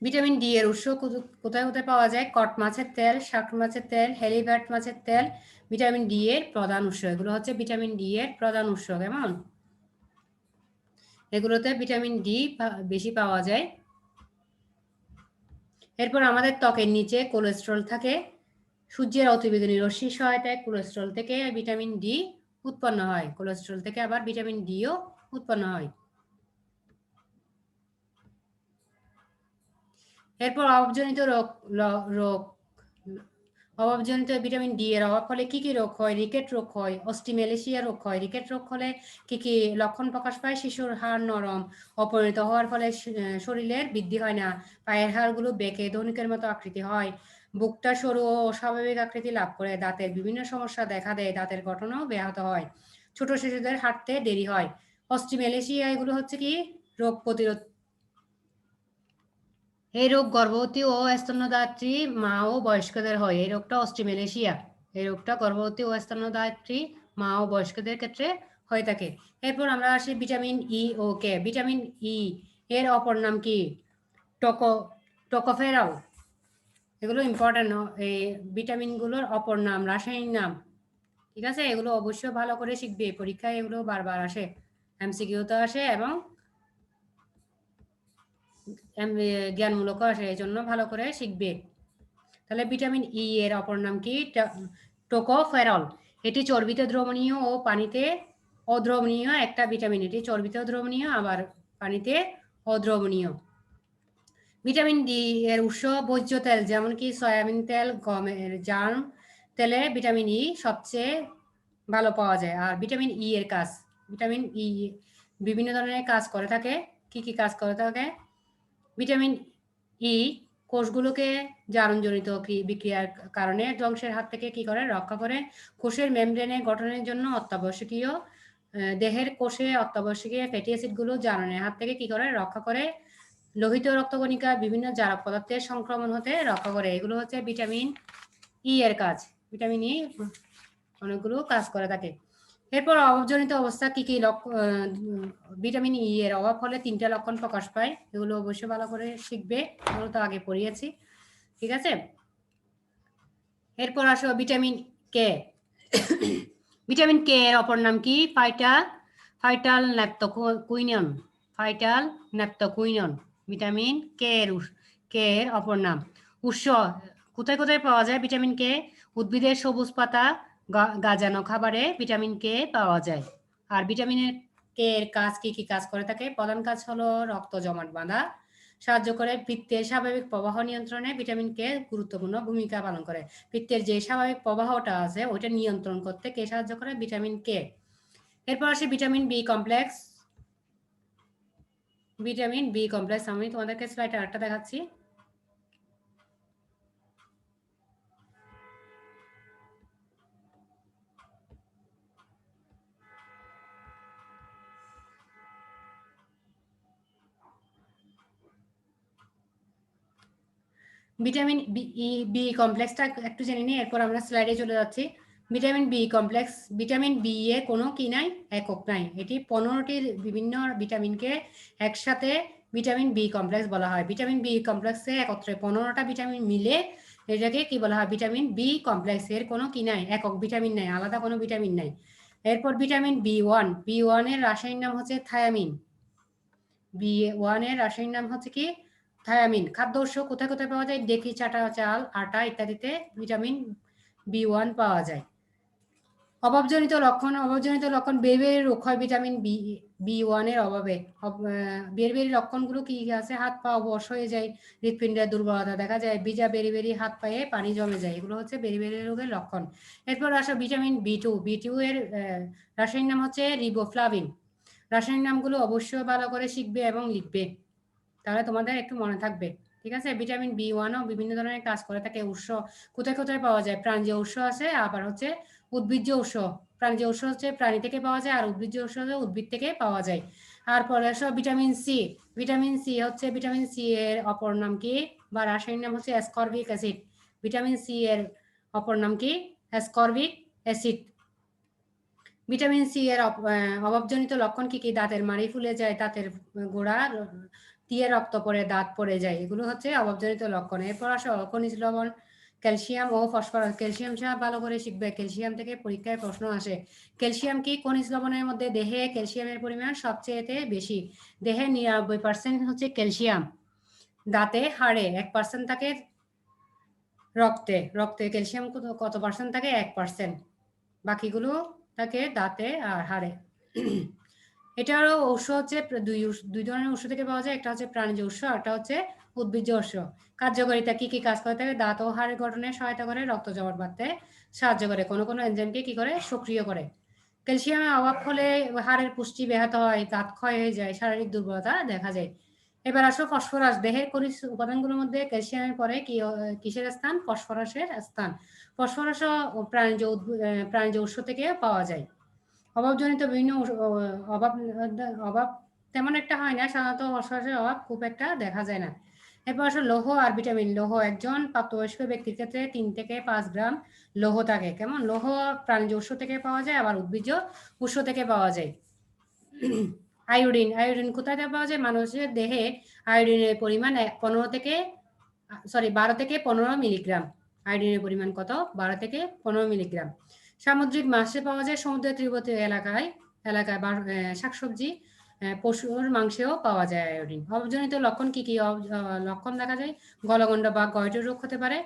ভিটামিন ডি এর উৎস কোথায় কোথায় পাওয়া যায়? কট মাছের তেল, শাক মাছের তেল, হেলিভ্যাট মাছের তেল ভিটামিন ডি এর প্রধান উৎস। এগুলো হচ্ছে ভিটামিন ডি এর প্রধান উৎস। কেমন? এগুলোতে ভিটামিন ডি বেশি পাওয়া যায়। এরপর আমাদের ত্বকের নিচে কোলেস্টেরল থাকে। সূর্যের অতিবেগুনি রশ্মির সহায়তায় কোলেস্টেরল থেকে ভিটামিন ডি উৎপন্ন হয়। কোলেস্টেরল থেকে আবার ভিটামিন ডিও উৎপন্ন হয়। এরপর অভাবজনিত রোগ অভাবজনিত ভিটামিন ডি এর অভাব হলে কি কি রোগ হয়? রিকেট রোগ হয়, অস্টিমেলেশিয়া রোগ হয়। রিকেট রোগ হলে কি কি লক্ষণ প্রকাশ পায়? শিশুর হাড় নরম, অপরিণত হওয়ার ফলে শরীরের বৃদ্ধি হয় না, পায়ের হাড়গুলো বেঁকে ধনুকের মতো আকৃতি হয়, বুকটা সরু ও অস্বাভাবিক আকৃতি লাভ করে, দাঁতের বিভিন্ন সমস্যা দেখা দেয়, দাঁতের গঠনও ব্যাহত হয়, ছোট শিশুদের হাঁটতে দেরি হয়। অস্টিমেলেশিয়া এগুলো হচ্ছে কি? রোগ প্রতিরোধ। এই রোগ গর্ভবতী ও স্তন্যদাত্রী মা ও বয়স্কদের হয়। এই রোগটা অস্টিমেলেশিয়া। এই রোগটা গর্ভবতী ও স্তন্যদাত্রী মা ও বয়স্কদের ক্ষেত্রে হয়ে থাকে। এরপর আমরা আসি ভিটামিন ই ও কে। ভিটামিন ই এর অপর নাম কি? টোকোফেরল। এগুলো ইম্পর্টেন্ট। এই ভিটামিনগুলোর অপর নাম, রাসায়নিক নাম। ঠিক আছে? এগুলো অবশ্যই ভালো করে শিখবে, পরীক্ষায় এগুলো বারবার আসে, এমসিকিউতে আসে এবং জ্ঞানমূলক আসে, এই জন্য ভালো করে শিখবে। তাহলে ভিটামিন ই এর অপর নাম কি? টোকোফেরল। এটি চর্বিতে দ্রবণীয় ও পানিতে অদ্রবণীয় একটা ভিটামিন। এটি চর্বিতে দ্রবণীয় আবার পানিতে অদ্রবণীয়। ভিটামিন ডি এর উৎস ভোজ্য তেল, যেমন কি সয়াবিন তেল, গমের জার্ম তেলে ভিটামিন ই সবচেয়ে ভালো পাওয়া যায়। আর ভিটামিন ই এর কাজ, ভিটামিন ই বিভিন্ন ধরনের কাজ করে থাকে। কি কি কাজ করে থাকে? ভিটামিন ই কোষগুলোকে জারণজনিত বিক্রিয়ার কারণে ধ্বংসের হাত থেকে কি করে? রক্ষা করে। কোষের মেমব্রেনে গঠনের জন্য অত্যাবশ্যকীয়, দেহের কোষে অত্যাবশ্যকীয় ফ্যাটি অ্যাসিডগুলো জারণের হাত থেকে কি করে? রক্ষা করে। লোহিত রক্তকণিকা বিভিন্ন জারক পদার্থের সংক্রমণ হতে রক্ষা করে। এগুলো হচ্ছে ভিটামিন ই এর কাজ। ভিটামিন ই অনেকগুলো কাজ করে থাকে। এরপর অভাবজনিত অবস্থা কি কি? ভিটামিন ই এর অভাব হলে 3টা লক্ষণ প্রকাশ পায়। এগুলো অবশ্যই ভালো করে শিখবে, এগুলো তো আগে পড়িয়েছি। ঠিক আছে? এরপর আসো ভিটামিন কে। ভিটামিন কে এর অপর নাম কি? ফাইটাল ন্যাপথোকুইনন। ফাইটাল ন্যাপথোকুইনন ভিটামিন কে এর অপর নাম। উৎস কোথায় কোথায় পাওয়া যায় ভিটামিন কে? উদ্ভিদের সবুজ পাতা, গাজানো খাবারে ভিটামিন কে পাওয়া যায়। আর ভিটামিনের কে এর কাজ কি কি কাজ করে থাকে? প্রধান কাজ হলো রক্ত জমাট বাঁধা সাহায্য করে, পিত্তের স্বাভাবিক প্রবাহ নিয়ন্ত্রণে ভিটামিন কে গুরুত্বপূর্ণ ভূমিকা পালন করে। পিত্তের যে স্বাভাবিক প্রবাহটা আছে ওইটা নিয়ন্ত্রণ করতে কে সাহায্য করে? Vitamin K. এরপর আসে vitamin B complex. Vitamin B complex আমি তোমাদেরকে স্লাইডে আরেকটা দেখাচ্ছি। ভিটামিন বি কমপ্লেক্সটা একটু জেনে নিই, এরপর আমরা স্লাইডে চলে যাচ্ছি। Vitamin B complex, vitamin B এ কোনো কি নাই? একক নাই। এটি 15টির বিভিন্ন ভিটামিনকে একসাথে ভিটামিন বি কমপ্লেক্স বলা হয়। ভিটামিন বি কমপ্লেক্সে একত্রে 15টা ভিটামিন মিলে এটাকে কি বলা হয়? Vitamin B complex. এর কোনো কি নাই? একক ভিটামিন নাই, আলাদা কোনো ভিটামিন নাই। এরপর ভিটামিন বি ওয়ানের রাসায়নিক নাম হচ্ছে থায়ামিন। বি ওয়ানের রাসায়নিক নাম হচ্ছে কি? থায়ামিন। খাদ্য উৎস কোথায় কোথায় পাওয়া যায়? ডেকি, চাটা, চাল, আটা ইত্যাদিতে ভিটামিন বি ওয়ান পাওয়া যায়। অভাবজনিত লক্ষণ বেরিবেরি রোগ হয় ভিটামিন B1 এর অভাবে। বেরিবেরি লক্ষণগুলো কি আছে? হাত পা অবশ হয়ে যায়, হৃৎপিণ্ডের দুর্বলতা দেখা যায়, ভিজা বেরিবেরি হাত পায়ে পানি জমে যায়, এগুলো হচ্ছে বেরিবেরি রোগের লক্ষণ। এরপর আসো ভিটামিন B2 এর রাসায়নিক নাম হচ্ছে রিবোফ্লাভিন। রাসায়নিক নামগুলো অবশ্যই ভালো করে শিখবে এবং লিখবে, তাহলে তোমাদের একটু মনে থাকবে, ঠিক আছে? ভিটামিন B1ও বিভিন্ন ধরনের কাজ করে থাকে। উৎস কোথায় কোথায় পাওয়া যায়? প্রাণীজ উৎস আছে, আবার হচ্ছে উদ্ভিজ্জ উৎস। প্রাণীজ উৎস হচ্ছে প্রাণী থেকে পাওয়া যায়, আর উদ্ভিজ্জ উৎস হচ্ছে উদ্ভিদ থেকে পাওয়া যায়। আর পরে আসো ভিটামিন সি। ভিটামিন সি এর অপর নাম কি বা রাসায়নিক নাম হচ্ছে অ্যাসকর্বিক অ্যাসিড। ভিটামিন সি এর অপর নাম কি? Ascorbic acid. ভিটামিন সি এর অভাবজনিত লক্ষণ কি কি? দাঁতের মাড়ি ফুলে যায়, দাঁতের গোড়া দিয়ে রক্ত পড়ে, দাঁত পড়ে যায়, এগুলো হচ্ছে অভাবজনিত লক্ষণ। এরপর আসো খনিজ লবণ, ক্যালসিয়াম ও ফসফরাস। ক্যালসিয়াম ছাড়া ভালো করে শিখবে, ক্যালসিয়াম থেকে পরীক্ষায় প্রশ্ন আসে। ক্যালসিয়াম কি? খনিজ লবণের মধ্যে দেহে ক্যালসিয়ামের পরিমাণ সবচেয়ে বেশি। দেহে 99% হচ্ছে ক্যালসিয়াম, দাঁতে হাড়ে 1% থাকে, রক্তে ক্যালসিয়াম কত পার্সেন্ট থাকে? 1%। বাকিগুলো থাকে দাঁতে আর হাড়ে। এটারও উৎস হচ্ছে দুই ধরনের উৎস থেকে পাওয়া যায়, একটা হচ্ছে প্রাণীজ উৎস, একটা হচ্ছে উদ্ভিজ্জ উৎস। কার্যকারিতা কি কি কাজ করে থাকে? দাঁত ও হাড়ের গঠনে সহায়তা করে, রক্ত জমাট বাঁধতে সাহায্য করে, কোনো কোনো এনজাইমকে কি করে? সক্রিয় করে। ক্যালসিয়ামের অভাব হলে হাড়ের পুষ্টি ব্যাহত হয়, দাঁত ক্ষয় হয়ে যায়, শারীরিক দুর্বলতা দেখা যায়। এবার আসো ফসফরাস। দেহের খনিজ উপাদানগুলোর মধ্যে ক্যালসিয়ামের পরে কিসের স্থান? ফসফরাসের স্থান। ফসফরাসও প্রাণীজ উৎস থেকে পাওয়া যায়। অভাবজনিত বিভিন্ন অভাব তেমন একটা হয় না, সাধারণত ফসফরাসের অভাব খুব একটা দেখা যায় না। এরপর আসলে লৌহ আর ভিটামিন। লৌহ একজন প্রাপ্তবয়স্ক ব্যক্তির ক্ষেত্রে 3 থেকে 5 গ্রাম লৌহ থাকে। কেমন? লৌহ প্রাণীজ উৎস থেকে পাওয়া যায়, আবার উদ্ভিজ্জ উৎস থেকে পাওয়া যায়। আয়োডিন কোথায় পাওয়া যায়? মানুষের দেহে আয়োডিনের পরিমাণ 12 থেকে 15 মিলিগ্রাম। আয়োডিনের পরিমাণ কত? 12 থেকে 15 মিলিগ্রাম। সামুদ্রিক মাছে পাওয়া যায়, সমুদ্রের তীরবর্তী এলাকায় শাকসবজি, পশুর মাংসেও পাওয়া যায় আয়োডিন। অভাবজনিত লক্ষণ কি কি লক্ষণ দেখা যায়? গলগণ্ড বা গয়টের রোগ হতে পারে,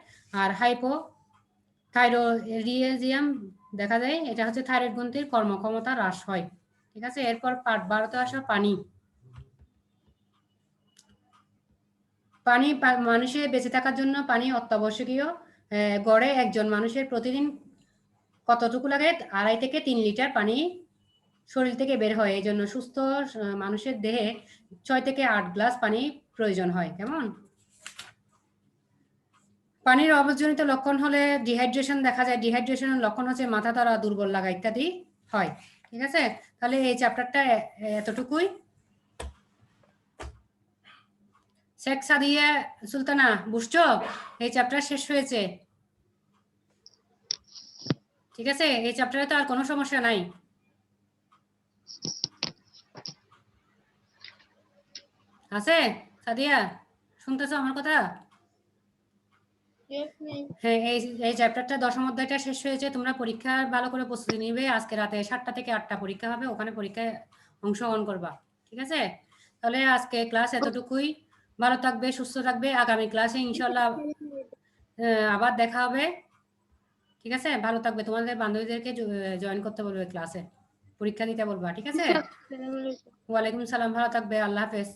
আর হাইপোথাইরয়েডিজম দেখা যায়, এটা হচ্ছে থাইরয়েড গ্রন্থির কর্মক্ষমতা হ্রাস হয়, ঠিক আছে? এরপর পার্ট 12 তে আসা পানি। মানুষের বেঁচে থাকার জন্য পানি অত্যাবশ্যকীয়। গড়ে একজন মানুষের প্রতিদিন কতটুকু লাগে? 2.5 থেকে 3 লিটার পানি শরীর থেকে বের হয়। এই জন্য সুস্থ মানুষের দেহে 6 থেকে 8 গ্লাস পানি প্রয়োজন হয়। কেমন? পানির অভাবজনিত লক্ষণ হলে ডিহাইড্রেশন দেখা যায়। ডিহাইড্রেশনের লক্ষণ হচ্ছে মাথা ধরা, দুর্বল লাগা ইত্যাদি হয়, ঠিক আছে? তাহলে এই চ্যাপ্টারটা এতটুকুই। শেখ সাদিয়া সুলতানা, বুঝছো? এই চ্যাপ্টার শেষ হয়েছে, ঠিক আছে? এই চ্যাপ্টারে তো আর কোনো সমস্যা নাই। আছে সাদিয়া? শুনতেছো আমার কথা? হ্যাঁ, এই চ্যাপ্টারটা 10ম অধ্যায়টা শেষ হয়েছে। তোমরা পরীক্ষার ভালো করে প্রস্তুতি নিবে। আজকে রাতে 7টা থেকে 8টা পরীক্ষা হবে, ওখানে পরীক্ষায় অংশগ্রহণ করবা, ঠিক আছে? তাহলে আজকে ক্লাস এতটুকুই। ভালো থাকবে, সুস্থ থাকবে। আগামী ক্লাসে ইনশাল্লাহ আবার দেখা হবে, ঠিক আছে? ভালো থাকবে। তোমাদের বান্ধবীদেরকে জয়েন করতে বলবে ক্লাসে, পরীক্ষা দিতে বলবা, ঠিক আছে? ওয়ালাইকুম সালাম। ভালো থাকবে। আল্লাহ হাফেজ।